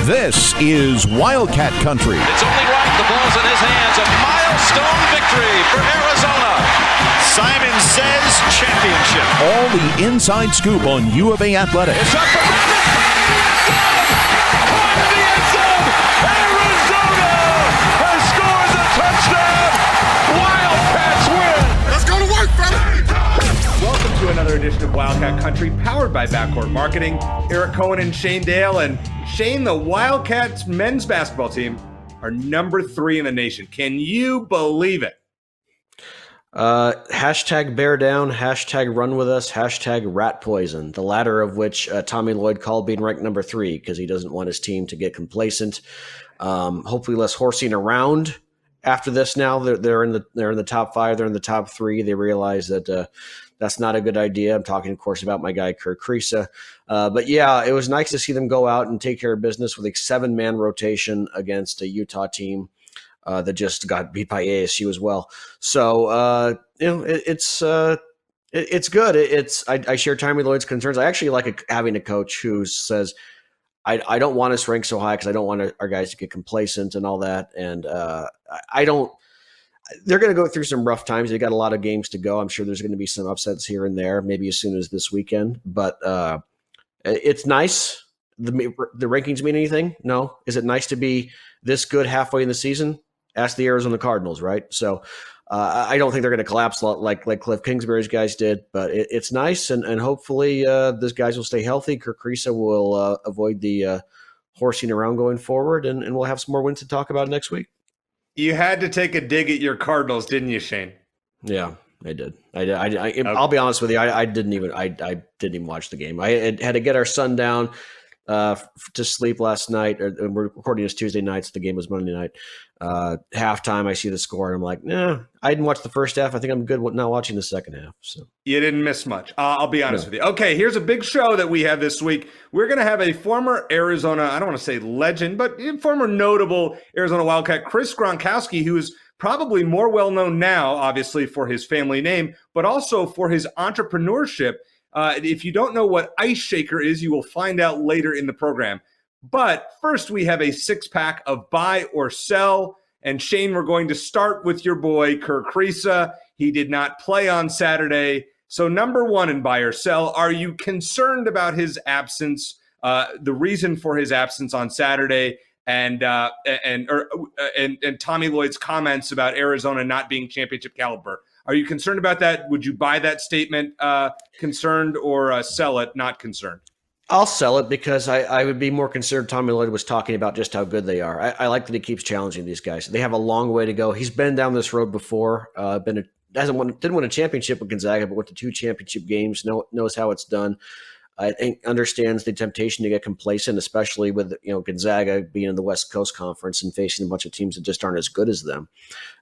This is Wildcat Country. It's only right. The ball's in his hands. A milestone victory for Arizona. Simon says championship. All the inside scoop on U of A athletics. It's up for the end zone. Arizona has scored the touchdown. Wildcats win. Let's go to work, fella. Welcome to another edition of Wildcat Country, powered by Backcourt Marketing. Eric Cohen and Shane Dale. And Shane, the Wildcats men's basketball team are number 3 in the nation. Can you believe it? Hashtag bear down, hashtag run with us, hashtag rat poison, the latter of which Tommy Lloyd called being ranked number 3 because he doesn't want his team to get complacent. Hopefully less horsing around after this. Now they're in the top 5, they're in the top 3. They realize that that's not a good idea. I'm talking, of course, about my guy Kirk Kriisa. But yeah, it was nice to see them go out and take care of business with a 7-man rotation against a Utah team that just got beat by ASU as well. So it's good. I share Tommy Lloyd's concerns. I actually like having a coach who says, I don't want us ranked so high because I don't want our guys to get complacent and all that. And I don't. They're going to go through some rough times. They got a lot of games to go. I'm sure there's going to be some upsets here and there, maybe as soon as this weekend. But it's nice. The rankings mean anything? No. Is it nice to be this good halfway in the season? Ask the Arizona Cardinals, right? So I don't think they're going to collapse like Cliff Kingsbury's guys did, but it's nice, and hopefully these guys will stay healthy. Kirk Kriisa will avoid the horsing around going forward, and we'll have some more wins to talk about next week. You had to take a dig at your Cardinals, didn't you, Shane? Yeah, I did. I'll be honest with you. I didn't even watch the game. I had to get our son down to sleep last night. We're recording this Tuesday night, so the game was Monday night. Halftime, I see the score, and I'm like, nah, I didn't watch the first half. I think I'm good not watching the second half. So you didn't miss much. I'll be honest with you. Okay, here's a big show that we have this week. We're going to have a former Arizona, I don't want to say legend, but former notable Arizona Wildcat, Chris Gronkowski, who is probably more well-known now, obviously, for his family name, but also for his entrepreneurship. If you don't know what Ice Shaker is, you will find out later in the program. But first, we have a 6-pack of buy or sell. And Shane, we're going to start with your boy, Kirk Kriisa. He did not play on Saturday. So number 1 in buy or sell, are you concerned about his absence, the reason for his absence on Saturday, and Tommy Lloyd's comments about Arizona not being championship caliber? Are you concerned about that? Would you buy that statement, concerned, or sell it, not concerned? I'll sell it because I would be more concerned. Tommy Lloyd was talking about just how good they are. I like that he keeps challenging these guys. They have a long way to go. He's been down this road before. Didn't win a championship with Gonzaga, but went to 2 championship games. Knows how it's done. I think understands the temptation to get complacent, especially with Gonzaga being in the West Coast Conference and facing a bunch of teams that just aren't as good as them.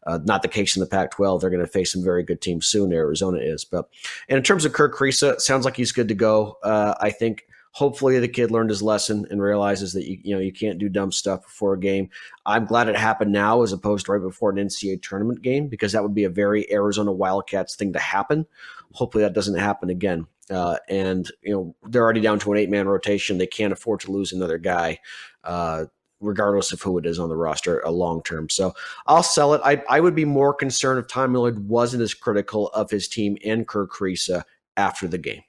Not the case in the Pac-12. They're going to face some very good teams soon. Arizona is, and in terms of Kirk Kriisa, it sounds like he's good to go. I think hopefully the kid learned his lesson and realizes that you can't do dumb stuff before a game. I'm glad it happened now as opposed to right before an NCAA tournament game, because that would be a very Arizona Wildcats thing to happen. Hopefully that doesn't happen again. And they're already down to an 8-man rotation. They can't afford to lose another guy, regardless of who it is on the roster, long term. So I'll sell it. I would be more concerned if Tommy Lloyd wasn't as critical of his team and Kirk Kriisa after the game.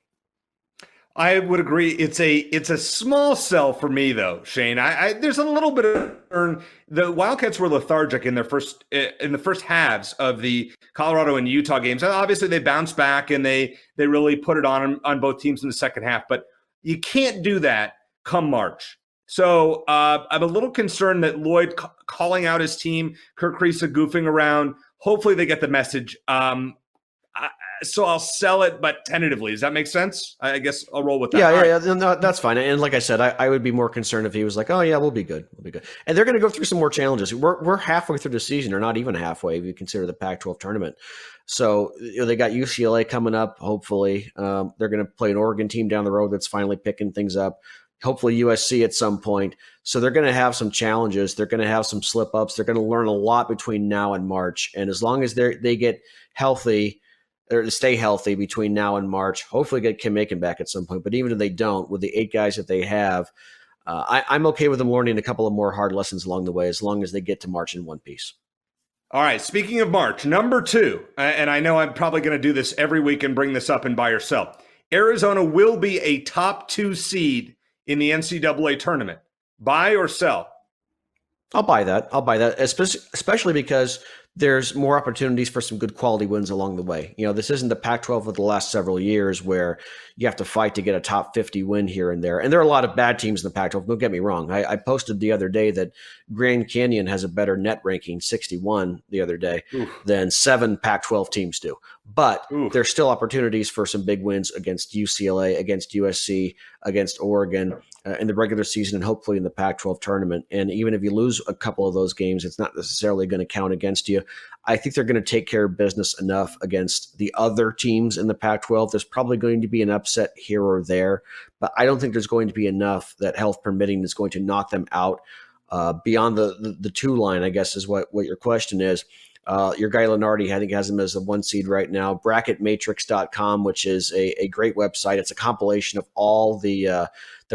I would agree. It's a small sell for me, though, Shane. There's a little bit of concern. The Wildcats were lethargic in the first halves of the Colorado and Utah games. And obviously, they bounced back and they really put it on both teams in the second half. But you can't do that come March. So I'm a little concerned that Lloyd calling out his team, Kirk Kriisa goofing around. Hopefully, they get the message. So I'll sell it, but tentatively. Does that make sense? I guess I'll roll with that. Yeah, no, that's fine. And like I said, I would be more concerned if he was like, oh, yeah, we'll be good. And they're going to go through some more challenges. We're halfway through the season, or not even halfway if you consider the Pac-12 tournament. So they got UCLA coming up, hopefully. They're going to play an Oregon team down the road that's finally picking things up. Hopefully USC at some point. So they're going to have some challenges. They're going to have some slip-ups. They're going to learn a lot between now and March. And as long as they get healthy, or to stay healthy between now and March, hopefully get Kim Aiken back at some point. But even if they don't, with the 8 guys that they have, I'm okay with them learning a couple of more hard lessons along the way, as long as they get to March in one piece. All right, speaking of March, number 2, and I know I'm probably going to do this every week and bring this up and buy or sell. Arizona will be a top 2 seed in the NCAA tournament. Buy or sell? I'll buy that. Especially because there's more opportunities for some good quality wins along the way. This isn't the Pac-12 of the last several years where you have to fight to get a top 50 win here and there. And there are a lot of bad teams in the Pac-12. Don't get me wrong. I posted the other day that Grand Canyon has a better net ranking, 61 the other day, than 7 Pac-12 teams do. But there's still opportunities for some big wins against UCLA, against USC, against Oregon in the regular season, and hopefully in the Pac-12 tournament. And even if you lose a couple of those games, it's not necessarily going to count against you. I think they're going to take care of business enough against the other teams in the Pac-12. There's probably going to be an upset here or there, but I don't think there's going to be enough that, health permitting, is going to knock them out beyond the 2 line, I guess, is what your question is. Your guy Lenardi, I think, has him as the 1 seed right now. Bracketmatrix.com, which is a great website. It's a compilation of all the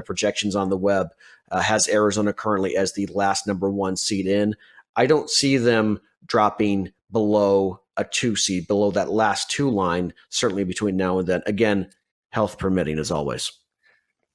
projections on the web, has Arizona currently as the last number 1 seed in. I don't see them dropping below a 2 seed, below that last 2 line, certainly between now and then. Again, health permitting, as always.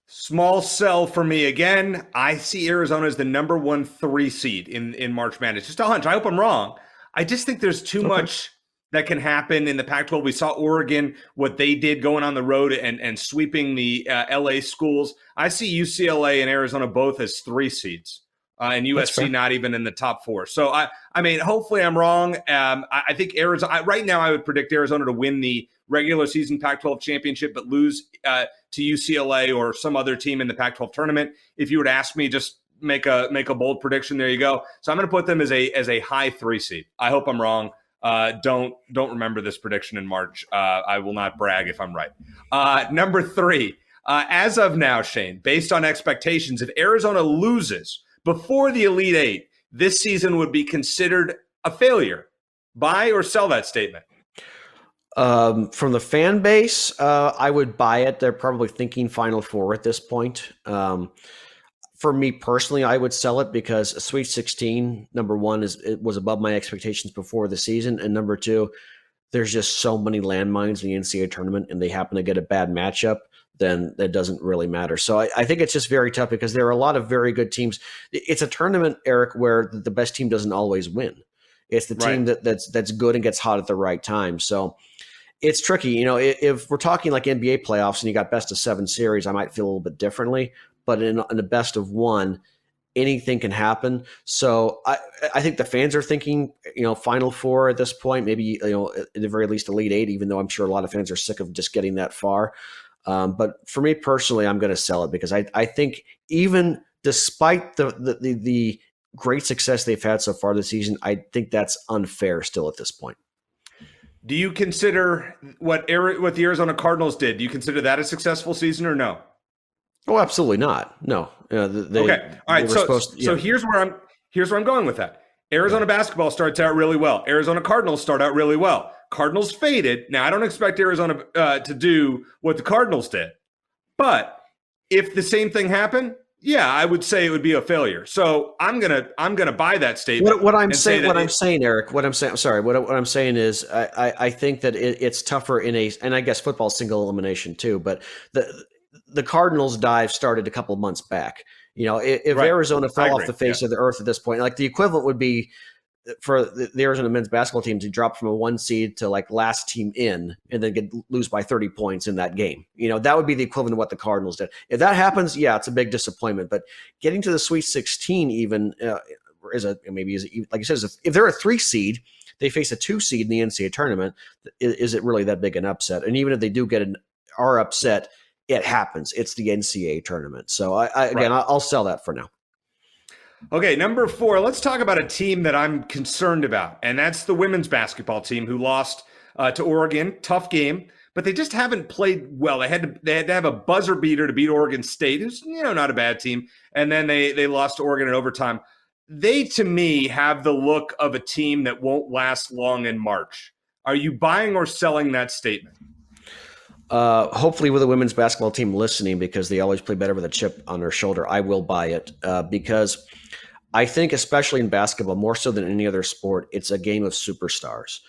Small sell for me again. I see Arizona as the number 1 3 seed in March Madness. Just a hunch. I hope I'm wrong. I just think there's too much that can happen in the Pac-12. We saw Oregon, what they did going on the road and sweeping the LA schools. I see UCLA and Arizona both as 3 seeds, and USC not even in the top 4. So, I mean, hopefully I'm wrong. I think Arizona, right now I would predict Arizona to win the regular season Pac-12 championship, but lose to UCLA or some other team in the Pac-12 tournament. If you were to ask me, just make a bold prediction, there you go. So I'm going to put them as a high 3 seed. I hope I'm wrong. Don't remember this prediction in March. I will not brag if I'm right. Number 3, as of now, Shane, based on expectations, if Arizona loses before the Elite 8, this season would be considered a failure. Buy or sell that statement? From the fan base, I would buy it. They're probably thinking Final Four at this point. For me personally, I would sell it because a Sweet 16, number 1, it was above my expectations before the season, and number 2, there's just so many landmines in the NCAA tournament, and they happen to get a bad matchup, then that doesn't really matter. So I think it's just very tough because there are a lot of very good teams. It's a tournament, Eric, where the best team doesn't always win. It's the team that's good and gets hot at the right time. So it's tricky. If we're talking like NBA playoffs and you got best of 7 series, I might feel a little bit differently. But in a best of 1, anything can happen. So I think the fans are thinking, Final Four at this point, maybe, at the very least Elite 8, even though I'm sure a lot of fans are sick of just getting that far. But for me personally, I'm going to sell it because I think even despite the great success they've had so far this season, I think that's unfair still at this point. Do you consider what the Arizona Cardinals did? Do you consider that a successful season or no? Oh, absolutely not. No. Okay. All right. So here's where I'm going with that. Arizona basketball starts out really well. Arizona Cardinals start out really well. Cardinals faded. Now, I don't expect Arizona to do what the Cardinals did, but if the same thing happened, yeah, I would say it would be a failure. So I'm gonna buy that statement. What I'm saying, Eric. What I'm saying is, I think that it's tougher and I guess football's single elimination too. But the Cardinals dive started a couple of months back. If Arizona fell off the face of the earth at this point, like the equivalent would be for the Arizona men's basketball team to drop from a 1 seed to like last team in and then lose by 30 points in that game. That would be the equivalent of what the Cardinals did. If that happens, yeah, it's a big disappointment. But getting to the Sweet 16 even like you said, if they're a 3 seed, they face a 2 seed in the NCAA tournament. Is it really that big an upset? And even if they do are upset, it happens. It's the NCAA tournament. So I'll sell that for now. Okay, number 4, let's talk about a team that I'm concerned about, and that's the women's basketball team who lost to Oregon. Tough game, but they just haven't played well. They had to have a buzzer beater to beat Oregon State, who's not a bad team, and then they lost to Oregon in overtime. They, to me, have the look of a team that won't last long in March. Are you buying or selling that statement? Hopefully with the women's basketball team listening, because they always play better with a chip on their shoulder, I will buy it because I think, especially in basketball, more so than any other sport, it's a game of superstars.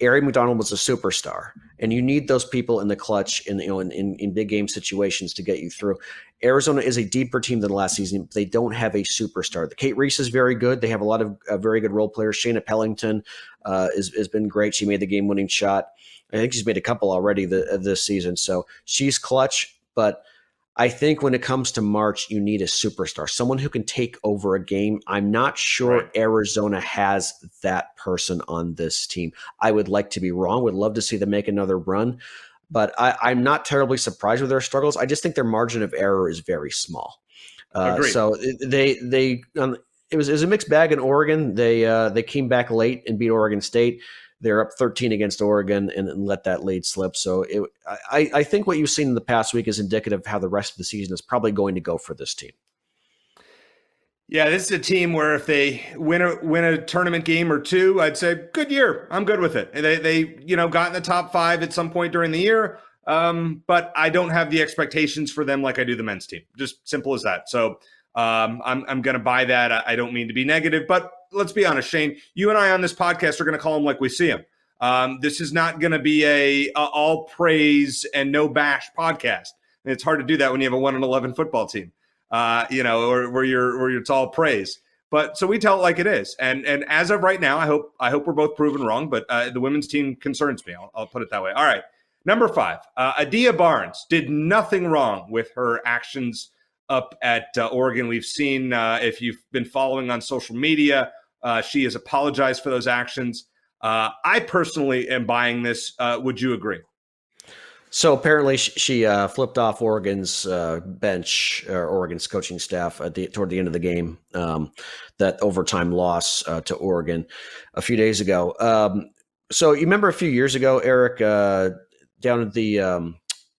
Ari McDonald was a superstar, and you need those people in the clutch in big game situations to get you through. Arizona is a deeper team than last season. They don't have a superstar. Kate Reese is very good. They have a lot of very good role players. Shayna Pellington has been great. She made the game-winning shot. I think she's made a couple already this season. So she's clutch, but I think when it comes to March, you need a superstar, someone who can take over a game. I'm not sure Arizona has that person on this team. I would like to be wrong. Would love to see them make another run, but I'm not terribly surprised with their struggles. I just think their margin of error is very small. So it was a mixed bag in Oregon. They came back late and beat Oregon State. They're up 13 against Oregon and let that lead slip. So I think what you've seen in the past week is indicative of how the rest of the season is probably going to go for this team. Yeah, this is a team where if they win a tournament game or two, I'd say good year. I'm good with it. They got in the top 5 at some point during the year, but I don't have the expectations for them like I do the men's team. Just simple as that. So I'm going to buy that. I don't mean to be negative, but let's be honest, Shane. You and I on this podcast are going to call them like we see them. This is not going to be a all praise and no bash podcast. And it's hard to do that when you have a 1-11 football team, or where it's all praise. But so we tell it like it is. And as of right now, I hope we're both proven wrong. But the women's team concerns me. I'll put it that way. All right, number 5, Adia Barnes did nothing wrong with her actions up at Oregon. We've seen, if you've been following on social media, she has apologized for those actions. I personally am buying this. Would you agree? So apparently she flipped off Oregon's bench, or Oregon's coaching staff toward the end of the game, that overtime loss to Oregon a few days ago. So you remember a few years ago, Eric, down at the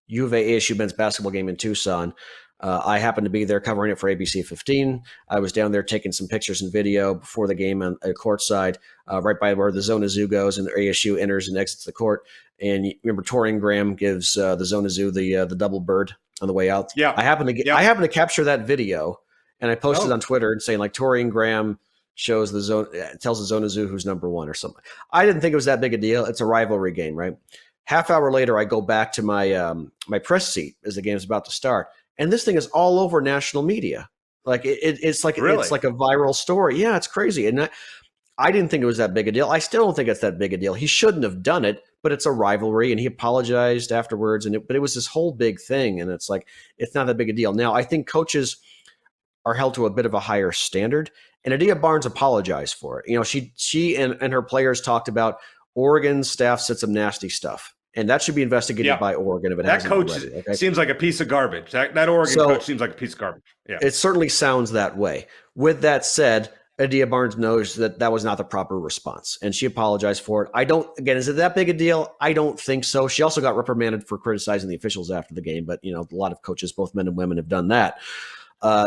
U of A ASU men's basketball game in Tucson, I happened to be there covering it for ABC 15. I was down there taking some pictures and video before the game on courtside, right by where the Zona Zoo goes, and ASU enters and exits the court. And you remember Torian Graham gives the Zona Zoo the double bird on the way out. Yeah, I happened to capture that video, and I posted on Twitter and saying like Torian Graham shows tells the Zona Zoo who's number 1 or something. I didn't think it was that big a deal. It's a rivalry game, right? Half hour later, I go back to my my press seat as the game's about to start. And this thing is all over national media. Like it's like really? It's like a viral story. Yeah, it's crazy. And I didn't think it was that big a deal. I still don't think it's that big a deal. He shouldn't have done it, but it's a rivalry, and he apologized afterwards. But it was this whole big thing, and it's like it's not that big a deal. Now, I think coaches are held to a bit of a higher standard, and Adia Barnes apologized for it. She and her players talked about Oregon's staff said some nasty stuff. And that should be investigated by Oregon if it hasn't already. That coach seems like a piece of garbage. That Oregon coach seems like a piece of garbage. Yeah, it certainly sounds that way. With that said, Adia Barnes knows that was not the proper response, and she apologized for it. Is it that big a deal? I don't think so. She also got reprimanded for criticizing the officials after the game, but a lot of coaches, both men and women, have done that.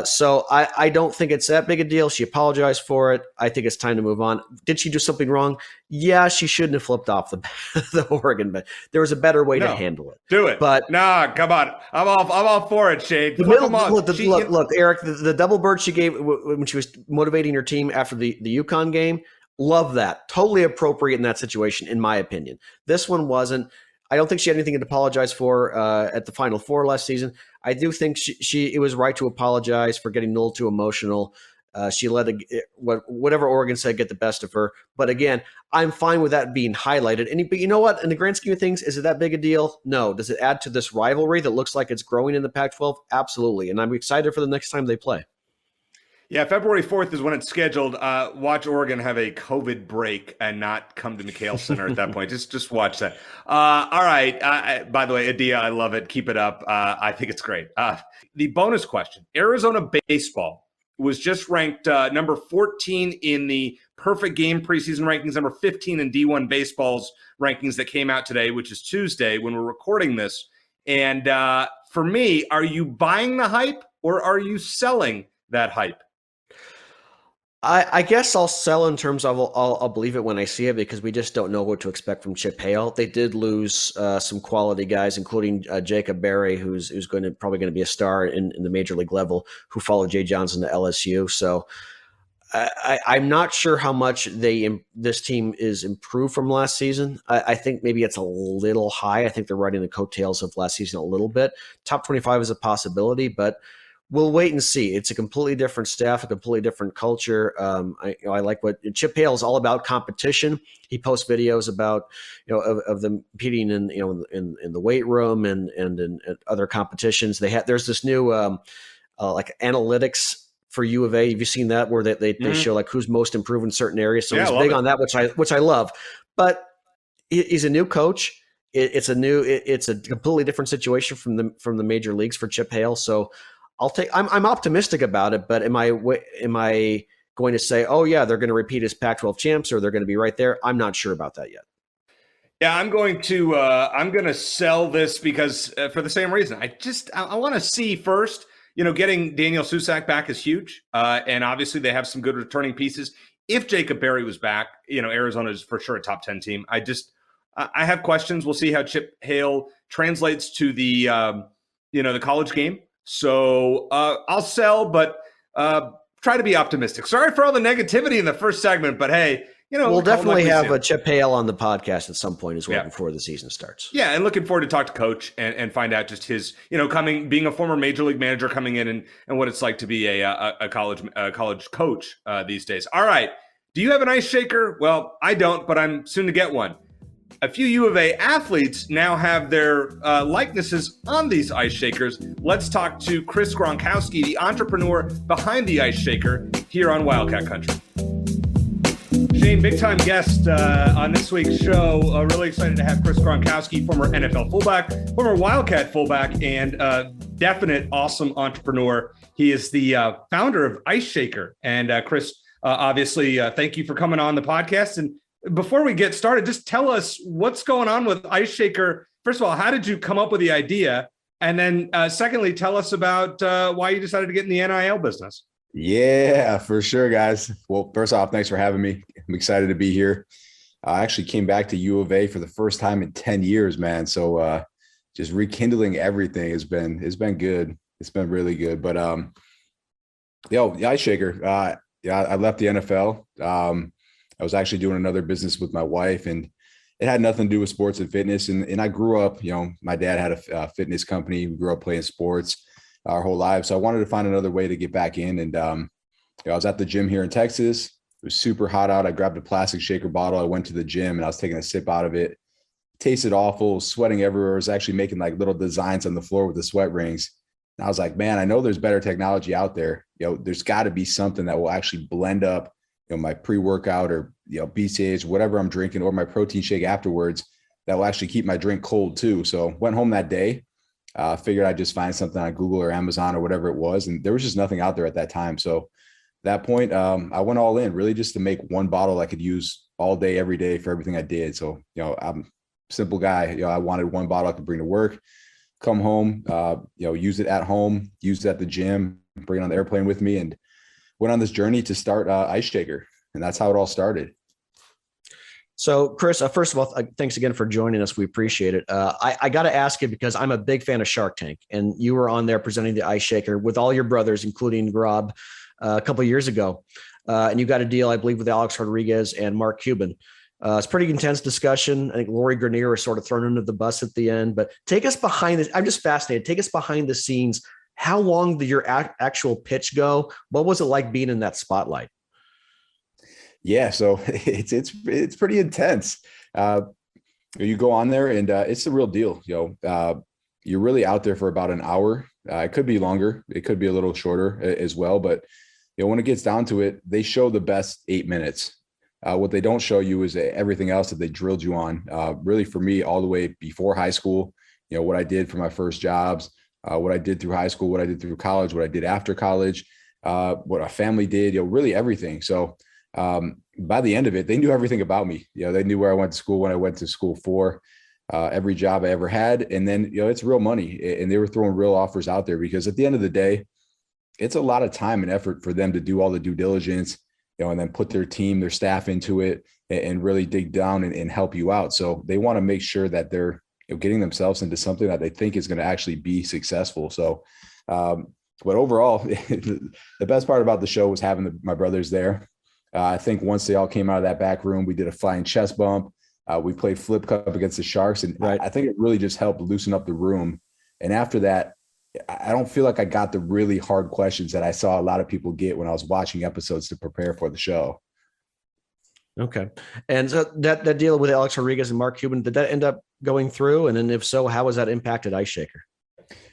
So I don't think it's that big a deal. She apologized for it. I think it's time to move on. Did she do something wrong? Yeah, she shouldn't have flipped off the Oregon, but there was a better way to handle it. Do it. But come on. I'm all for it, Shane. Look, Eric, the double bird she gave when she was motivating her team after the UConn game, love that. Totally appropriate in that situation, in my opinion. This one wasn't. I don't think she had anything to apologize for at the Final Four last season. I do think it was right to apologize for getting a little too emotional. She let whatever Oregon said get the best of her. But again, I'm fine with that being highlighted. But you know what? In the grand scheme of things, is it that big a deal? No. Does it add to this rivalry that looks like it's growing in the Pac-12? Absolutely. And I'm excited for the next time they play. Yeah, February 4th is when it's scheduled. Watch Oregon have a COVID break and not come to McHale Center at that point. Just watch that. All right. By the way, Adia, I love it. Keep it up. I think it's great. The bonus question. Arizona baseball was just ranked number 14 in the Perfect Game preseason rankings, number 15 in D1 Baseball's rankings that came out today, which is Tuesday when we're recording this. And for me, are you buying the hype or are you selling that hype? I guess I'll sell in terms of I'll believe it when I see it, because we just don't know what to expect from Chip Hale. They did lose some quality guys, including Jacob Berry, who's probably going to be a star in the major league level, who followed Jay Johnson to LSU. So I'm not sure how much this team is improved from last season. I think maybe it's a little high. I think they're riding the coattails of last season a little bit. Top 25 is a possibility, but we'll wait and see. It's a completely different staff, a completely different culture. I like what Chip Hale is all about: competition. He posts videos about, of them competing in the weight room and in other competitions. There's this new like analytics for U of A. Have you seen that, where they show like who's most improved in certain areas? So he's big on that, which I love. But he's a new coach. It's a completely different situation from the major leagues for Chip Hale. So I'm optimistic about it, but am I going to say, oh yeah, they're going to repeat as Pac-12 champs, or they're going to be right there? I'm not sure about that yet. Yeah, I'm going to sell this because for the same reason. I want to see first, getting Daniel Susac back is huge. And obviously they have some good returning pieces. If Jacob Berry was back, Arizona is for sure a top 10 team. I have questions. We'll see how Chip Hale translates to the college game. So I'll sell, but try to be optimistic. Sorry for all the negativity in the first segment, but hey, we'll definitely have a Chip Hale on the podcast at some point as well before the season starts. Yeah, and looking forward to talk to Coach and find out just his, being a former major league manager, coming in and what it's like to be a college coach these days. All right, do you have an ice shaker? Well, I don't, but I'm soon to get one. A few U of A athletes now have their likenesses on these ice shakers. Let's talk to Chris Gronkowski, the entrepreneur behind the ice shaker, here on Wildcat Country. Shane, big-time guest on this week's show. Really excited to have Chris Gronkowski, former NFL fullback, former Wildcat fullback, and definite awesome entrepreneur. He is the founder of Ice Shaker. And Chris, obviously, thank you for coming on the podcast. And before we get started, just tell us what's going on with Ice Shaker. First of all, how did you come up with the idea? And then secondly, tell us about why you decided to get in the NIL business. Yeah, for sure, guys. Well, first off, thanks for having me. I'm excited to be here. I actually came back to U of A for the first time in 10 years, man. So just rekindling everything has been good. It's been really good. But the Ice Shaker, I left the NFL. I was actually doing another business with my wife, and it had nothing to do with sports and fitness. And I grew up, my dad had a fitness company. We grew up playing sports our whole lives. So I wanted to find another way to get back in. And I was at the gym here in Texas. It was super hot out. I grabbed a plastic shaker bottle. I went to the gym and I was taking a sip out of it. Tasted awful, sweating everywhere. I was actually making like little designs on the floor with the sweat rings. And I was like, man, I know there's better technology out there. There's got to be something that will actually blend up my pre-workout or, BCAAs, whatever I'm drinking, or my protein shake afterwards, that will actually keep my drink cold too. So went home that day, figured I'd just find something on Google or Amazon or whatever it was. And there was just nothing out there at that time. So at that point, I went all in, really just to make one bottle I could use all day, every day for everything I did. So, I'm a simple guy. I wanted one bottle I could bring to work, come home, use it at home, use it at the gym, bring it on the airplane with me, and went on this journey to start Ice Shaker. And that's how it all started. So, Chris, first of all, thanks again for joining us. We appreciate it. I got to ask you, because I'm a big fan of Shark Tank, and you were on there presenting the Ice Shaker with all your brothers, including Grob, a couple of years ago. And you got a deal, I believe, with Alex Rodriguez and Mark Cuban. It's pretty intense discussion. I think Lori Grenier was sort of thrown under the bus at the end. But take us behind this. I'm just fascinated. Take us behind the scenes. How long did your actual pitch go? What was it like being in that spotlight? Yeah, so it's pretty intense. You go on there and it's the real deal. You're really out there for about an hour. It could be longer. It could be a little shorter as well. But when it gets down to it, they show the best 8 minutes. What they don't show you is everything else that they drilled you on. Really, for me, all the way before high school, what I did for my first jobs, what I did through high school, what I did through college, what I did after college, what our family did, really everything. So by the end of it, they knew everything about me. They knew where I went to school, when I went to school for, every job I ever had. And then, it's real money, and they were throwing real offers out there, because at the end of the day, it's a lot of time and effort for them to do all the due diligence and then put their team, their staff into it and really dig down and help you out. So they want to make sure that they're getting themselves into something that they think is going to actually be successful. So, but overall, the best part about the show was having my brothers there. I think once they all came out of that back room, we did a flying chest bump. We played flip cup against the Sharks. And I think it really just helped loosen up the room. And after that, I don't feel like I got the really hard questions that I saw a lot of people get when I was watching episodes to prepare for the show. Okay. And so that deal with Alex Rodriguez and Mark Cuban, did that end up going through? And then if so, how has that impacted Ice Shaker?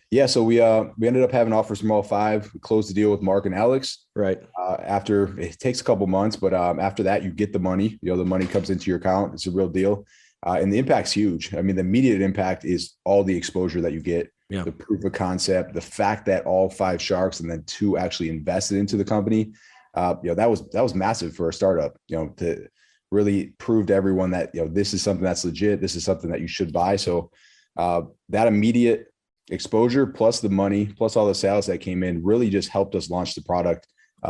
Yeah, so we ended up having offers from all five. We closed the deal with Mark and Alex. Right. After it takes a couple months, but after that, you get the money. The money comes into your account. It's a real deal, and the impact's huge. I mean, the immediate impact is all the exposure that you get, the proof of concept, the fact that all five Sharks and then two actually invested into the company. That was massive for a startup. To really prove to everyone that this is something that's legit. This is something that you should buy. So that immediate exposure plus the money plus all the sales that came in really just helped us launch the product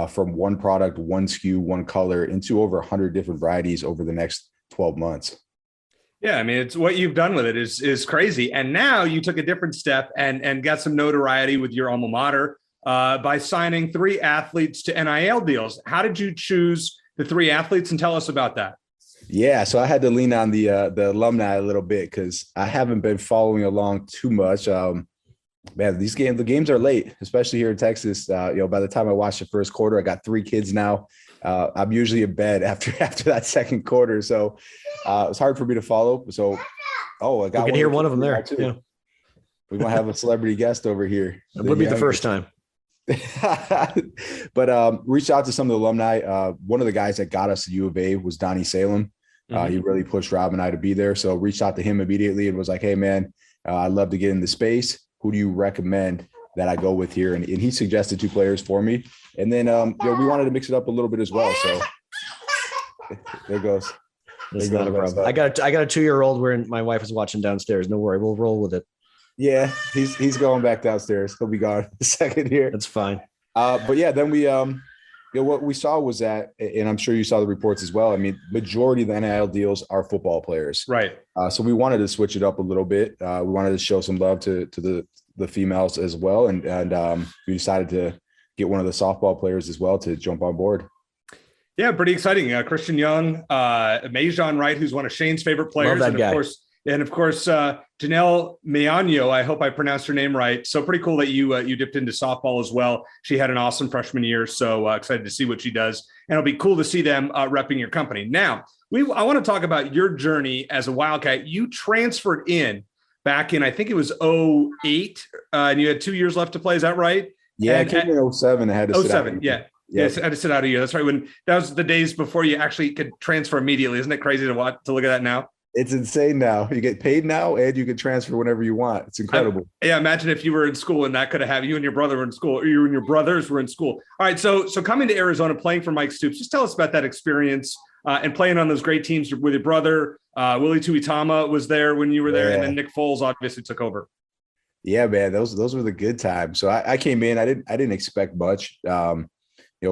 from one product, one SKU, one color into over 100 different varieties over the next 12 months. Yeah, I mean, it's what you've done with it is crazy. And now you took a different step and got some notoriety with your alma mater by signing 3 athletes to NIL deals. How did you choose the 3 athletes, and tell us about that? Yeah, so I had to lean on the alumni a little bit because I haven't been following along too much. Man, the games are late, especially here in Texas. By the time I watch the first quarter, I got 3 kids now. I'm usually in bed after that second quarter, so it's hard for me to follow. So, I got. We can hear one of them there too. Yeah. We might have a celebrity guest over here. It would be the first time. But reached out to some of the alumni. One of the guys that got us to U of A was Donnie Salem. He really pushed Rob and I to be there. So reached out to him immediately and was like, hey, man, I'd love to get in the space. Who do you recommend that I go with here? And he suggested 2 players for me. And then we wanted to mix it up a little bit as well. So there goes. That's not a problem. I got a 2-year-old where my wife is watching downstairs. No worry. We'll roll with it. Yeah, he's going back downstairs. He'll be gone in a second here. That's fine. But yeah, then we what we saw was that, and I'm sure you saw the reports as well. I mean, majority of the NIL deals are football players, right? So we wanted to switch it up a little bit. We wanted to show some love to the females as well, and we decided to get one of the softball players as well to jump on board. Yeah, pretty exciting. Christian Young, Majon Wright, who's one of Shane's favorite players, love that guy. Of course, Janelle Meano, I hope I pronounced her name right. So pretty cool that you dipped into softball as well. She had an awesome freshman year, so excited to see what she does. And it'll be cool to see them repping your company. Now, I want to talk about your journey as a Wildcat. You transferred in back in, I think it was 2008, and you had 2 years left to play. Is that right? Yeah, I came in 2007. I had to sit out. 2007, yeah. Yes, I had to sit out a year. That's right. That was the days before you actually could transfer immediately. Isn't it crazy to look at that now? It's insane now. You get paid now and you can transfer whenever you want. It's incredible. Imagine if you were in school and that could have you and your brother were in school, or you and your brothers were in school. All right. So coming to Arizona, playing for Mike Stoops, just tell us about that experience and playing on those great teams with your brother. Willie Tuitama was there when you were there. And then Nick Foles obviously took over. Yeah, man, those were the good times. So I came in, I didn't expect much.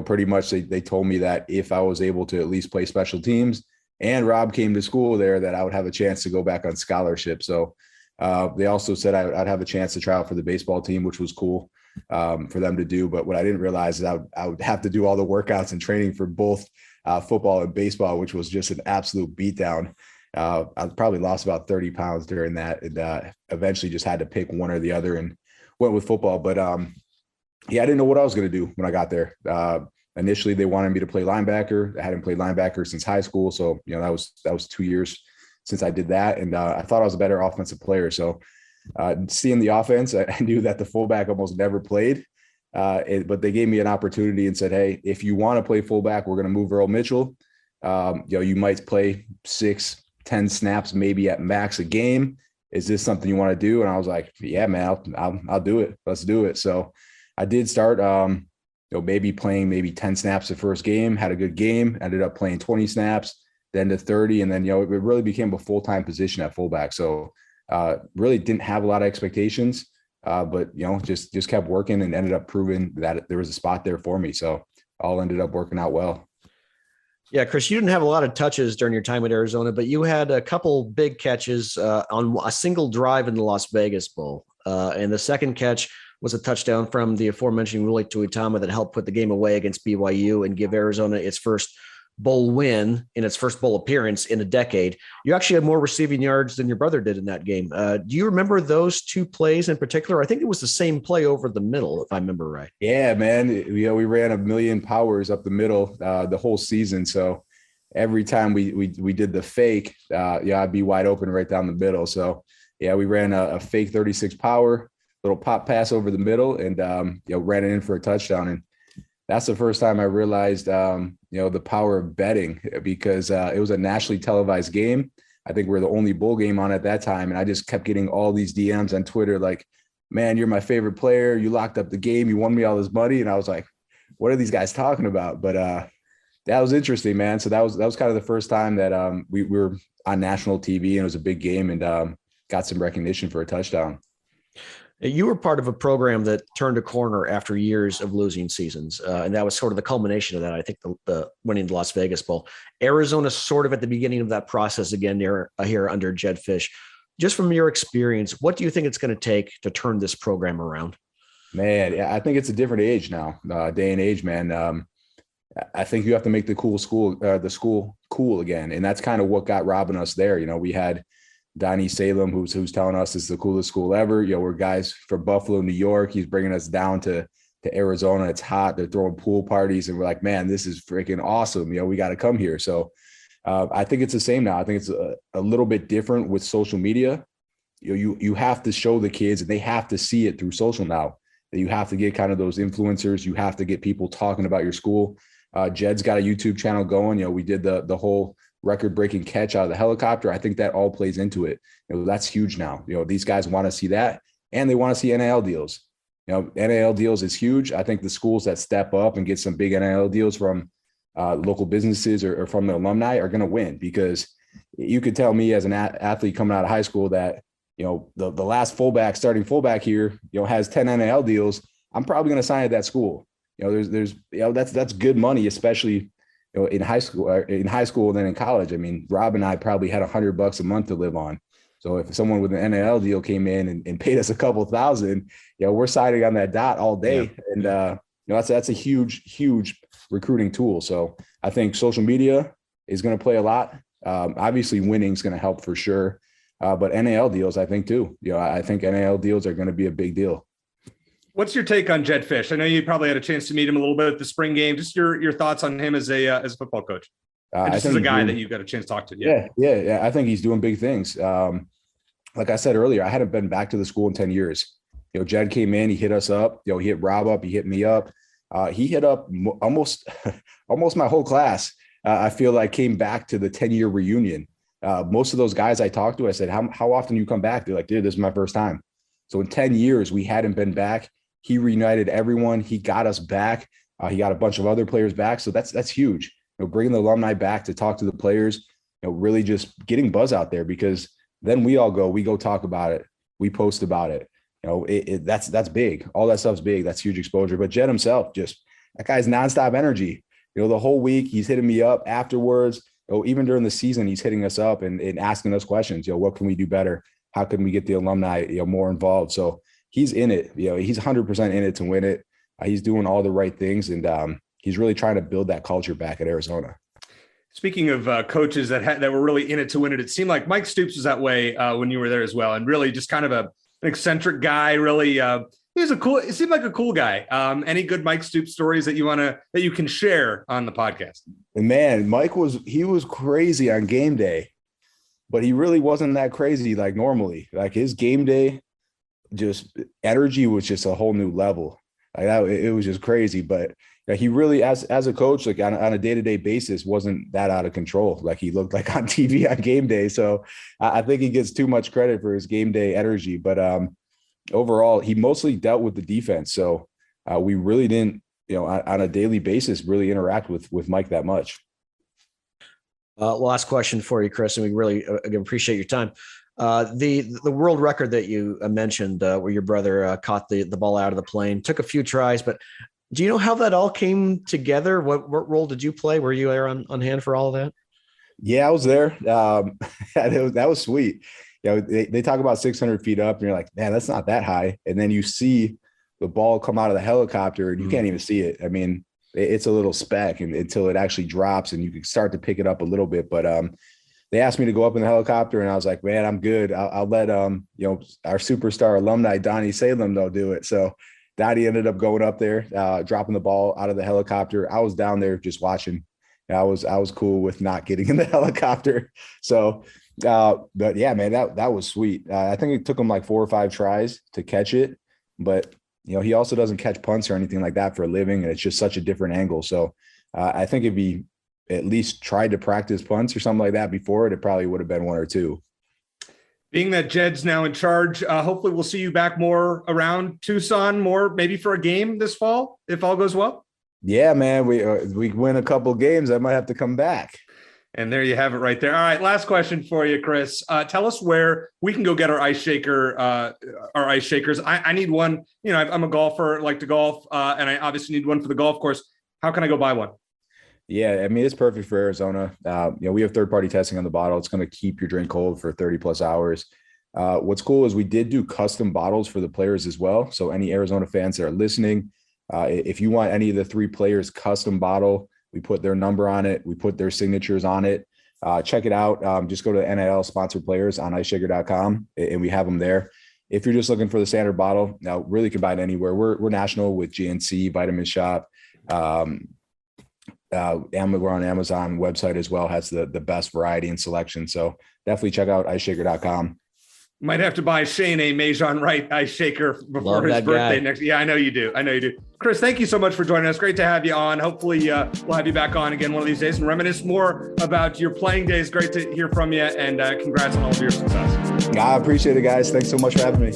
Pretty much they told me that if I was able to at least play special teams, and Rob came to school there, that I would have a chance to go back on scholarship. So they also said I'd have a chance to try out for the baseball team, which was cool for them to do. But what I didn't realize is I would have to do all the workouts and training for both football and baseball, which was just an absolute beatdown. I probably lost about 30 pounds during that, and eventually just had to pick one or the other and went with football. But I didn't know what I was going to do when I got there. Initially, they wanted me to play linebacker. I hadn't played linebacker since high school. So, that was 2 years since I did that. And I thought I was a better offensive player. So seeing the offense, I knew that the fullback almost never played. But they gave me an opportunity and said, hey, if you want to play fullback, we're going to move Earl Mitchell. You might play 6-10 snaps, maybe at max a game. Is this something you want to do? And I was like, yeah, man, I'll do it. Let's do it. So I did start, maybe playing 10 snaps the first game, had a good game, ended up playing 20 snaps, then to 30. And then, it really became a full-time position at fullback. So really didn't have a lot of expectations, but, just kept working and ended up proving that there was a spot there for me. So all ended up working out well. Yeah, Chris, you didn't have a lot of touches during your time at Arizona, but you had a couple big catches on a single drive in the Las Vegas Bowl. And the second catch was a touchdown from the aforementioned Willie Tuitama that helped put the game away against BYU and give Arizona its first bowl win in its first bowl appearance in a decade. You actually had more receiving yards than your brother did in that game. Do you remember those two plays in particular? I think it was the same play over the middle, if I remember right. Yeah, man. We ran a million powers up the middle the whole season. So every time we did the fake, I'd be wide open right down the middle. So yeah, we ran a fake 36 power, little pop pass over the middle, and ran it in for a touchdown. And that's the first time I realized, the power of betting, because it was a nationally televised game. I think we're the only bowl game on at that time. And I just kept getting all these DMs on Twitter, like, man, you're my favorite player. You locked up the game. You won me all this money. And I was like, what are these guys talking about? But that was interesting, man. So that was kind of the first time that we were on national TV, and it was a big game, and got some recognition for a touchdown. You were part of a program that turned a corner after years of losing seasons, and that was sort of the culmination of that. I think the winning the Las Vegas Bowl. Arizona sort of at the beginning of that process again here under Jedd Fisch. Just from your experience, what do you think it's going to take to turn this program around? Man, I think it's a different age now, day and age, man. I think you have to make the school cool again, and that's kind of what got robbing us there. We had Donnie Salem, who's telling us it's the coolest school ever. We're guys from Buffalo, New York. He's bringing us down to Arizona. It's hot. They're throwing pool parties, and we're like, man, this is freaking awesome. We got to come here. So I think it's the same now. I think it's a little bit different with social media. You have to show the kids, and they have to see it through social now. That you have to get kind of those influencers. You have to get people talking about your school. Jedd's got a YouTube channel going. We did the whole record-breaking catch out of the helicopter. I think that all plays into it. That's huge now. These guys want to see that, and they want to see NIL deals. NIL deals is huge. I think the schools that step up and get some big NIL deals from local businesses or from the alumni are going to win, because you could tell me as an athlete coming out of high school that, the last starting fullback here, has 10 NIL deals. I'm probably going to sign at that school. That's good money, especially in high school and then in college. I mean, Rob and I probably had $100 a month to live on. So if someone with an NIL deal came in and paid us a couple thousand, we're signing on that dot all day. Yeah. And that's a huge recruiting tool. So I think social media is going to play a lot. Obviously winning is going to help for sure. But NIL deals, I think too. I think NIL deals are going to be a big deal. What's your take on Jedd Fisch? I know you probably had a chance to meet him a little bit at the spring game. Just your thoughts on him as a football coach, and just as a guy that you've got a chance to talk to. Yeah. I think he's doing big things. Like I said earlier, I hadn't been back to the school in 10 years. Jedd came in, he hit us up. He hit Rob up, he hit me up. He hit up almost my whole class. I feel like came back to the 10-year reunion. Most of those guys I talked to, I said, how often you come back? They're like, dude, this is my first time. So in 10 years, we hadn't been back. He reunited everyone. He got us back. He got a bunch of other players back. So that's huge. Bringing the alumni back to talk to the players, really just getting buzz out there, because then we go talk about it. We post about it. That's big. All that stuff's big. That's huge exposure. But Jedd himself, that guy's nonstop energy. The whole week he's hitting me up afterwards. Even during the season, he's hitting us up and asking us questions. What can we do better? How can we get the alumni, more involved? So he's in it. He's 100% in it to win it. He's doing all the right things, and he's really trying to build that culture back at Arizona. Speaking of coaches that were really in it to win it, it seemed like Mike Stoops was that way when you were there as well, and really just kind of an eccentric guy. Really, it seemed like a cool guy. Any good Mike Stoops stories that you can share on the podcast? And man, Mike was crazy on game day, but he really wasn't that crazy like normally. Like his game day, just energy was just a whole new level. Like that, it was just crazy. But he really, as a coach, like on a day-to-day basis, wasn't that out of control. Like he looked like on TV on game day. So I think he gets too much credit for his game day energy. But overall, he mostly dealt with the defense. So we really didn't, on a daily basis, really interact with Mike that much. Last question for you, Chris, and we really again appreciate your time. The world record that you mentioned, where your brother caught the ball out of the plane, took a few tries, but Do you know how that all came together? What role did you play? Were you there on hand for all of that? Yeah, I was there. That was sweet. They talk about 600 feet up, and you're like, man, that's not that high. And then you see the ball come out of the helicopter, and you can't even see it. I mean, it's a little speck until it actually drops, and you can start to pick it up a little bit. But they asked me to go up in the helicopter, and I was like, man, I'm good. I'll let our superstar alumni Donnie Salem though do it. So Donnie ended up going up there, dropping the ball out of the helicopter. I was down there just watching. I was cool with not getting in the helicopter. So, but yeah, man, that was sweet. I think it took him like 4 or 5 tries to catch it, but he also doesn't catch punts or anything like that for a living, and it's just such a different angle. So, I think if he at least tried to practice punts or something like that before it probably would have been 1 or 2. Being that Jed's now in charge, hopefully we'll see you back more around Tucson, more maybe for a game this fall, if all goes well. Yeah, man, we win a couple games, I might have to come back. And there you have it right there. All right, last question for you, Chris. Tell us where we can go get our ice shakers. I need one. I'm a golfer, like to golf, and I obviously need one for the golf course. How can I go buy one? Yeah, I mean, it's perfect for Arizona. We have third-party testing on the bottle. It's going to keep your drink cold for 30 plus hours. What's cool is we did do custom bottles for the players as well. So any Arizona fans that are listening, if you want any of the 3 players custom bottle, we put their number on it. We put their signatures on it. Check it out. Just go to NIL sponsored players on iceshaker.com and we have them there. If you're just looking for the standard bottle, now really can buy it anywhere. We're national with GNC, Vitamin Shop. We're on Amazon website as well, has the best variety and selection. So definitely check out iceshaker.com. Might have to buy Shane a Majon Wright ice shaker before his birthday next. Yeah, I know you do. Chris, thank you so much for joining us. Great to have you on. Hopefully we'll have you back on again one of these days and reminisce more about your playing days. Great to hear from you, and congrats on all of your success. I appreciate it, guys. Thanks so much for having me.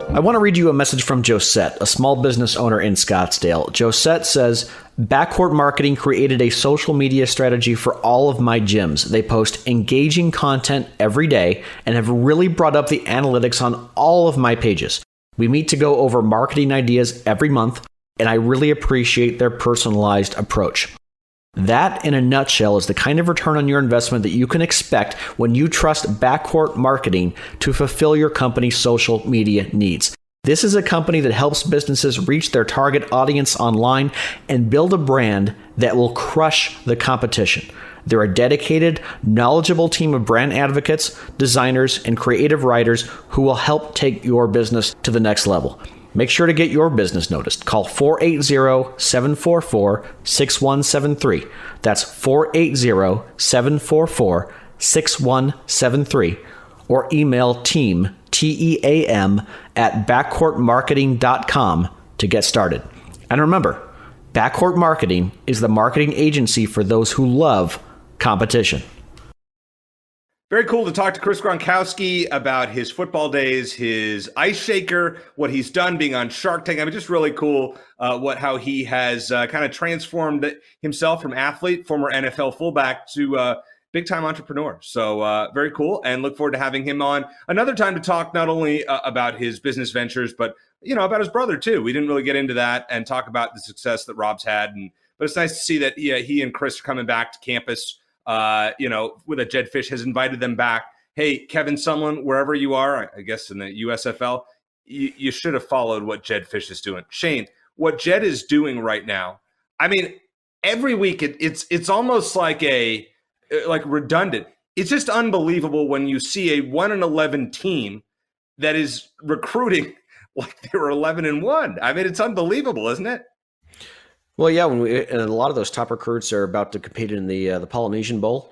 I want to read you a message from Josette, a small business owner in Scottsdale. Josette says, Backcourt Marketing created a social media strategy for all of my gyms. They post engaging content every day and have really brought up the analytics on all of my pages. We meet to go over marketing ideas every month, and I really appreciate their personalized approach. That, in a nutshell, is the kind of return on your investment that you can expect when you trust Backcourt Marketing to fulfill your company's social media needs. This is a company that helps businesses reach their target audience online and build a brand that will crush the competition. They're a dedicated, knowledgeable team of brand advocates, designers, and creative writers who will help take your business to the next level. Make sure to get your business noticed. Call 480-744-6173. That's 480-744-6173. Or email team, TEAM, at backcourtmarketing.com to get started. And remember, Backcourt Marketing is the marketing agency for those who love competition. Very cool to talk to Chris Gronkowski about his football days, his ice shaker, what he's done being on Shark Tank. I mean, just really cool how he has kind of transformed himself from athlete, former NFL fullback, to big-time entrepreneur. So very cool, and look forward to having him on another time to talk not only about his business ventures, but about his brother too. We didn't really get into that and talk about the success that Rob's had, but it's nice to see that he and Chris are coming back to campus. With a Jed Fish has invited them back. Hey, Kevin Sumlin, wherever you are, I guess in the USFL, you should have followed what Jed Fish is doing. Shane, what Jed is doing right now, I mean, every week it's almost like redundant. It's just unbelievable when you see a 1-11 team that is recruiting like they were 11-1. I mean, it's unbelievable, isn't it? Well, yeah, and a lot of those top recruits are about to compete in the Polynesian Bowl,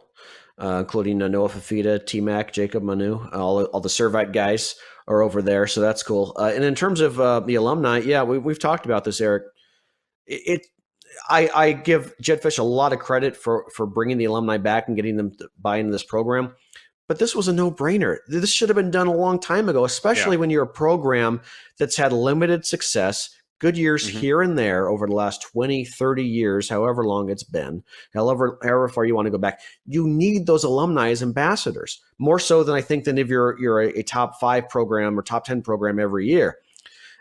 including Noah Fafita, T-Mac, Jacob Manu, all the Servite guys are over there, so that's cool. And in terms of the alumni, yeah, we've talked about this, Eric. I give Jed Fish a lot of credit for bringing the alumni back and getting them to buy into this program, but this was a no-brainer. This should have been done a long time ago, especially when you're a program that's had limited success, good years here and there over the last 20, 30 years, however long it's been, however far you want to go back. You need those alumni as ambassadors, more so than I think than if you're a top 5 program or top 10 program every year.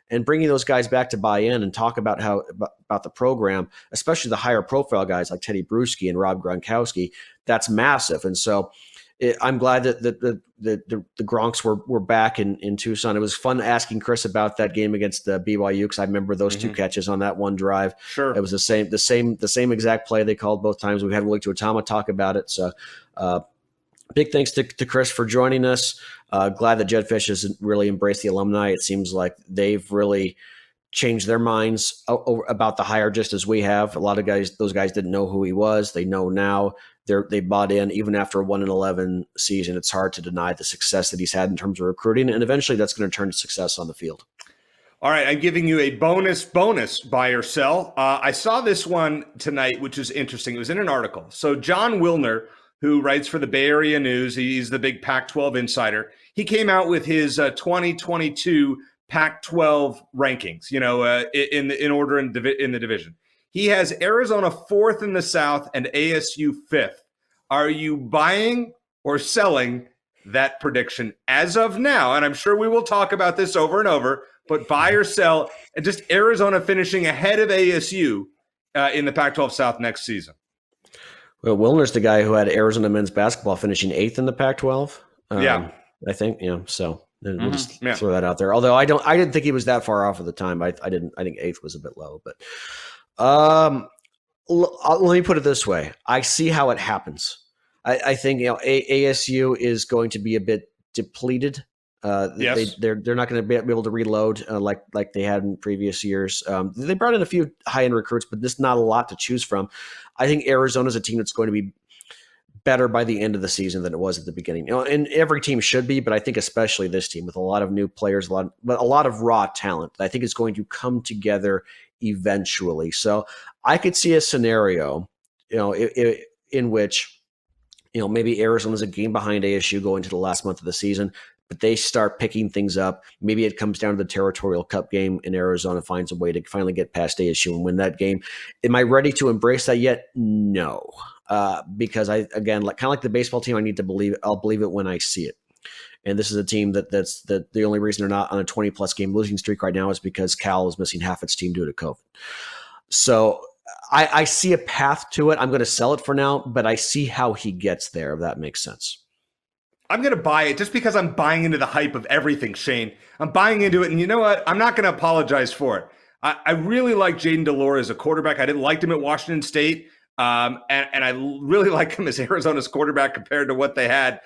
and bringing those guys back to buy in and talk about about the program, especially the higher profile guys like Teddy Bruschi and Rob Gronkowski, that's massive. And so I'm glad that the Gronks were back in Tucson. It was fun asking Chris about that game against the BYU because I remember those two catches on that one drive. Sure, it was the same exact play they called both times. We had Willie Tuatama talk about it. So big thanks to Chris for joining us. Glad that Jedd Fisch has really embraced the alumni. It seems like they've really changed their minds about the hire just as we have. A lot of those guys didn't know who he was. They know now. They bought in even after a 1-11 season. It's hard to deny the success that he's had in terms of recruiting, and eventually that's going to turn to success on the field. All right, I'm giving you a bonus buy or sell. I saw this one tonight, which is interesting. It was in an article. So John Wilner, who writes for the Bay Area News, he's the big Pac-12 insider. He came out with his 2022 Pac-12 rankings, in order in the division. He has Arizona 4th in the South and ASU 5th. Are you buying or selling that prediction as of now? And I'm sure we will talk about this over and over, but buy or sell, and just Arizona finishing ahead of ASU in the Pac-12 South next season. Well, Wilner's the guy who had Arizona men's basketball finishing 8th in the Pac-12. Yeah. I think, so we'll just throw that out there. Although I didn't think he was that far off at the time. I think 8th was a bit low, but let me put it this way. I see how it happens. I think, ASU is going to be a bit depleted. Yes. They're not going to be able to reload like they had in previous years. They brought in a few high-end recruits, but there's not a lot to choose from. I think Arizona's a team that's going to be better by the end of the season than it was at the beginning. And every team should be, but I think especially this team with a lot of new players, a lot of raw talent. I think it's going to come together eventually. So I could see a scenario, in which, maybe Arizona's a game behind ASU going to the last month of the season, but they start picking things up. Maybe it comes down to the Territorial Cup game and Arizona finds a way to finally get past ASU and win that game. Am I ready to embrace that yet? No. Because kind of like the baseball team, I need to believe it. I'll believe it when I see it. And this is a team that's the only reason they're not on a 20-plus game losing streak right now is because Cal is missing half its team due to COVID. So I see a path to it. I'm going to sell it for now, but I see how he gets there, if that makes sense. I'm going to buy it just because I'm buying into the hype of everything, Shane. I'm buying into it, and you know what? I'm not going to apologize for it. I really like Jaden Delora as a quarterback. I didn't like him at Washington State. And I really like him as Arizona's quarterback compared to what they had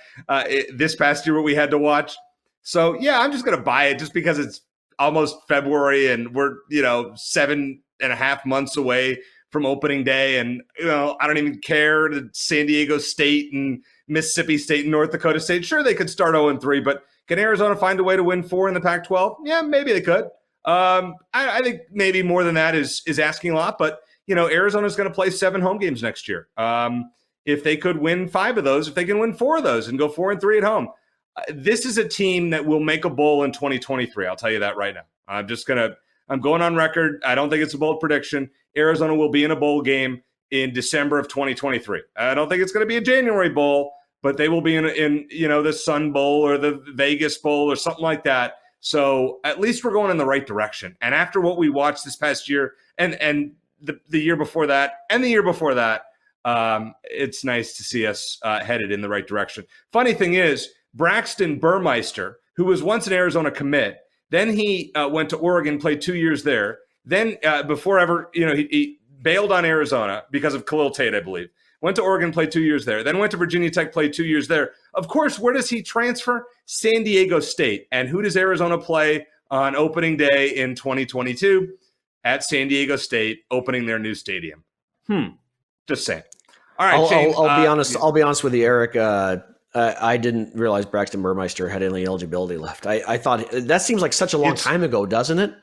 this past year, what we had to watch. So, yeah, I'm just going to buy it just because it's almost February and we're, 7.5 months away from opening day. And, I don't even care that San Diego State and Mississippi State and North Dakota State. Sure, they could start 0-3, but can Arizona find a way to win 4 in the Pac-12? Yeah, maybe they could. I think maybe more than that is asking a lot, but Arizona's going to play 7 home games next year. If they could win 5 of those, if they can win 4 of those and go 4-3 at home, this is a team that will make a bowl in 2023. I'll tell you that right now. I'm going on record. I don't think it's a bold prediction. Arizona will be in a bowl game in December of 2023. I don't think it's going to be a January bowl, but they will be in the Sun Bowl or the Vegas Bowl or something like that. So at least we're going in the right direction. And after what we watched this past year and the year before that and the year before that, it's nice to see us headed in the right direction. Funny thing is, Braxton Burmeister, who was once an Arizona commit, then he went to Oregon, played 2 years there. Then he bailed on Arizona because of Khalil Tate, I believe. Went to Oregon, played 2 years there. Then went to Virginia Tech, played 2 years there. Of course, where does he transfer? San Diego State. And who does Arizona play on opening day in 2022? At San Diego State, opening their new stadium. Just saying. All right, Shane, I'll be honest. I'll be honest with you, Eric. I didn't realize Braxton Burmeister had any eligibility left. I thought that seems like such a long time ago, doesn't it?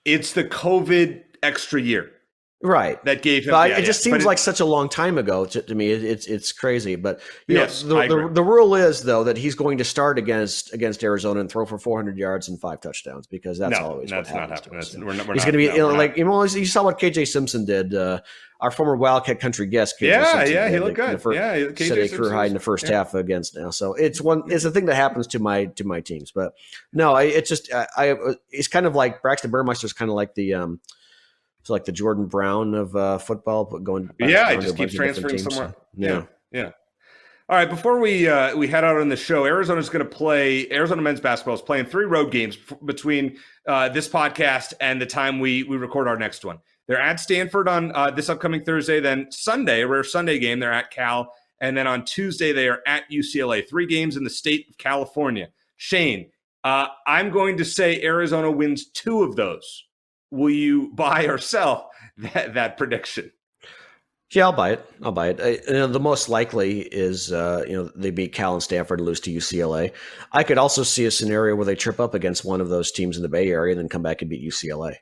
It's the COVID extra year. Right. that gave him. But it just seems like such a long time ago to me. It's crazy. But yes, the rule is though that he's going to start against Arizona and throw for 400 yards and 5 touchdowns because that's always what happens. He's going to be you saw what KJ Simpson did. Our former Wildcat Country guest. KJ he looked good. Set a career high in the first half against now. So it's a thing that happens to my teams. But no, it's kind of like Braxton Burmeister's kind of like the. It's like the Jordan Brown of football, but going. He just keeps transferring somewhere. Yeah. All right. Before we head out on the show, Arizona's going to play. Arizona men's basketball is playing 3 road games between this podcast and the time we record our next one. They're at Stanford on this upcoming Thursday. Then Sunday, a rare Sunday game, they're at Cal, and then on Tuesday they are at UCLA. 3 games in the state of California. Shane, I'm going to say Arizona wins 2 of those. Will you buy or sell that prediction? Yeah, I'll buy it. The most likely is, they beat Cal and Stanford and lose to UCLA. I could also see a scenario where they trip up against one of those teams in the Bay Area and then come back and beat UCLA.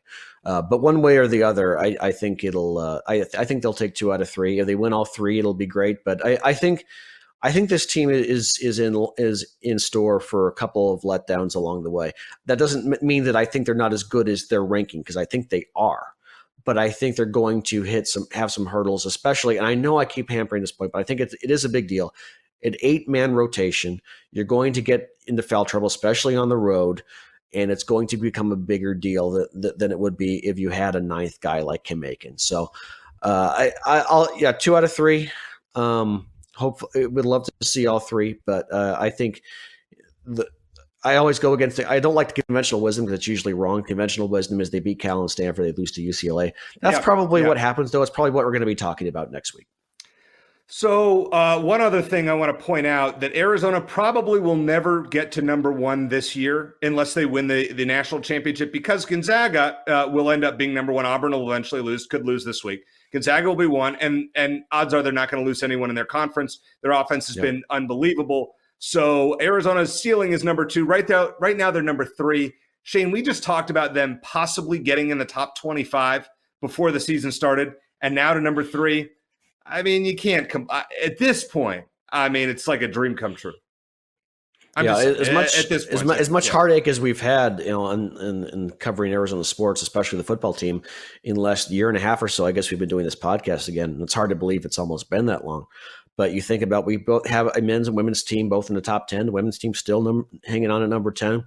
But one way or the other, I think it'll. I think they'll take 2 out of 3. If they win all 3, it'll be great. But I think this team is in store for a couple of letdowns along the way. That doesn't mean that I think they're not as good as their ranking, because I think they are. But I think they're going to have some hurdles, especially. And I know I keep hampering this point, but I think it is a big deal. An 8-man rotation, you're going to get into foul trouble, especially on the road, and it's going to become a bigger deal than it would be if you had a 9th guy like Kim Aiken. So, I'll 2 out of 3. Hopefully, would love to see all 3, but I think I always go against it. I don't like the conventional wisdom because it's usually wrong. Conventional wisdom is they beat Cal and Stanford, they lose to UCLA. That's probably what happens, though. It's probably what we're going to be talking about next week. So one other thing I want to point out, that Arizona probably will never get to number 1 this year unless they win the national championship, because Gonzaga will end up being number 1. Auburn will eventually could lose this week. Gonzaga will be 1, and odds are they're not going to lose anyone in their conference. Their offense has been unbelievable. So Arizona's ceiling is number 2. Right now they're number 3. Shane, we just talked about them possibly getting in the top 25 before the season started, and now to number 3. I mean, you can't at this point. I mean, it's like a dream come true. As much heartache as we've had, in covering Arizona sports, especially the football team, in the last year and a half or so. I guess we've been doing this podcast again, and it's hard to believe it's almost been that long. But you think about, we both have a men's and women's team both in the top 10. The women's team still hanging on at number 10.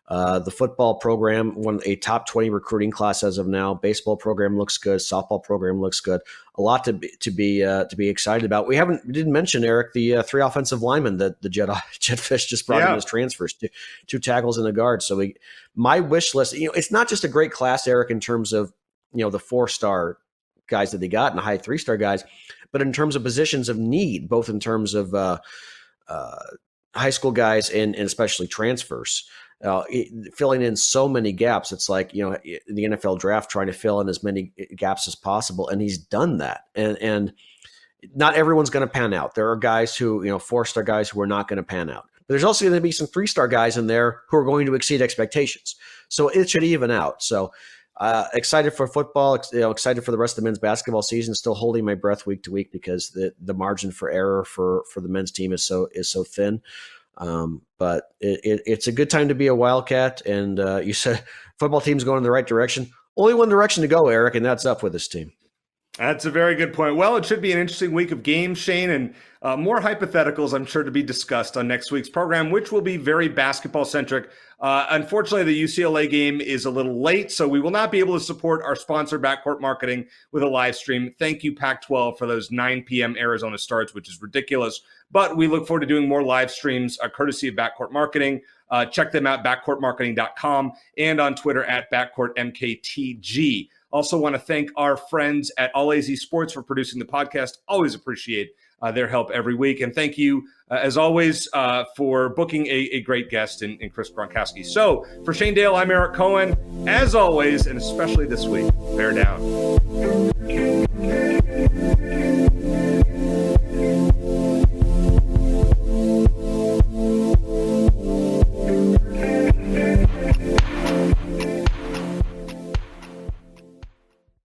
The football program won a top 20 recruiting class as of now. Baseball program looks good. Softball program looks good. A lot to be excited about. We didn't mention, Eric, the 3 offensive linemen that the Jetfish just brought in as transfers, 2 tackles and a guard. So my wish list, it's not just a great class, Eric, in terms of the 4-star guys that they got and the high 3-star guys, but in terms of positions of need, both in terms of high school guys and especially transfers. Filling in so many gaps. It's like, the NFL draft trying to fill in as many gaps as possible. And he's done that. And not everyone's going to pan out. There are guys who, 4-star guys who are not going to pan out. But there's also going to be some 3-star guys in there who are going to exceed expectations. So it should even out. So excited for football, excited for the rest of the men's basketball season, still holding my breath week to week because the margin for error for the men's team is so thin. But it's a good time to be a Wildcat. And you said football team's going in the right direction. Only one direction to go, Eric, and that's up with this team. That's a very good point. Well, it should be an interesting week of games, Shane, and more hypotheticals, I'm sure, to be discussed on next week's program, which will be very basketball-centric. Unfortunately, the UCLA game is a little late, so we will not be able to support our sponsor, Backcourt Marketing, with a live stream. Thank you, Pac-12, for those 9 p.m. Arizona starts, which is ridiculous. But we look forward to doing more live streams, courtesy of Backcourt Marketing. Check them out, backcourtmarketing.com, and on Twitter at backcourtmktg. Also want to thank our friends at All AZ Sports for producing the podcast. Always appreciate their help every week. And thank you, as always, for booking a great guest in Chris Gronkowski. So for Shane Dale, I'm Eric Cohen. As always, and especially this week, bear down.